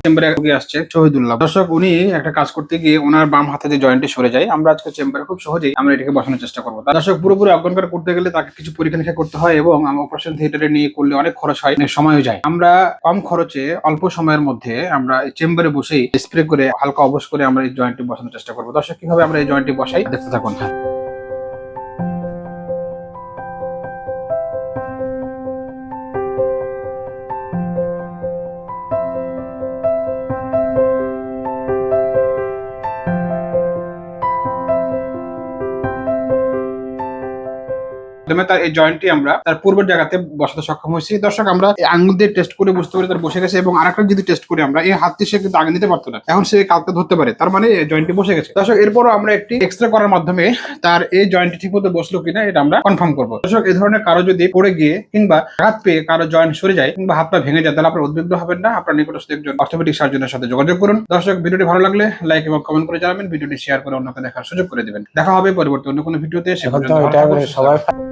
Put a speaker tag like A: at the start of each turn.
A: চেম্বারে আসছে শহীদুল্লাহ। দর্শক, উনি একটা কাজ করতে গিয়ে ওনার বাম হাতে যে জয়েন্টটি সরে যায়, আমরা আজকে চেম্বারে খুব সহজেই আমরা এটাকে বসানোর চেষ্টা করবো। দর্শক, পুরোপুরি অজ্ঞান করতে গেলে তাকে কিছু পরীক্ষা নিরীক্ষা করতে হয় এবং অপারেশন থিয়েটারে নিয়ে করলে অনেক খরচ হয়, অনেক সময়ও যায়। আমরা কম খরচে অল্প সময়ের মধ্যে আমরা চেম্বারে বসেই স্প্রে করে হালকা অবশ করে আমরা এই জয়েন্টটি বসানোর চেষ্টা করবো। দর্শক, কিভাবে আমরা এই জয়েন্টটি বসাই দেখতে থাকুন। তার এই জয়েন্টটি আমরা তার পূর্বের জায়গাতে বসাতে সক্ষম হয়েছি। দর্শক, আমরা আঙ্গুল দিয়ে টেস্ট করে বুঝতে পারি তার বসে গেছে, এবং আরেকটা যদি টেস্ট করি আমরা, এই হাতটি সে কিন্তু আগে নিতে পারতো না, এখন সে কালকে ধরতে পারে, তার মানে জয়েন্টটি বসে গেছে। দর্শক, এরপরও আমরা একটি এক্সরে করার মাধ্যমে তার এই জয়েন্টটি ঠিক মতো বসলো কিনা এটা আমরা কনফার্ম করবো। দর্শক, এই ধরনের কারো যদি পড়ে গিয়ে কিংবা আঘাত পেয়ে কারো জয়েন্ট সরে যায় কিংবা হাত পা ভেঙে যায়, তাহলে আপনার উদ্বিগ্ন হবেন না, আপনার নিকটস্থ একজন অর্থোপেডিক সার্জনের সাথে যোগাযোগ করুন। দর্শক, ভিডিওটি ভালো লাগলে লাইক এবং কমেন্ট করে জানাবেন, ভিডিওটি শেয়ার করে অন্যকে দেখার সুযোগ করে দিবেন। দেখা হবে পরবর্তী অন্য কোনো ভিডিওতে। সে পর্যন্ত ভালো থাকুন, সুস্থ থাকুন।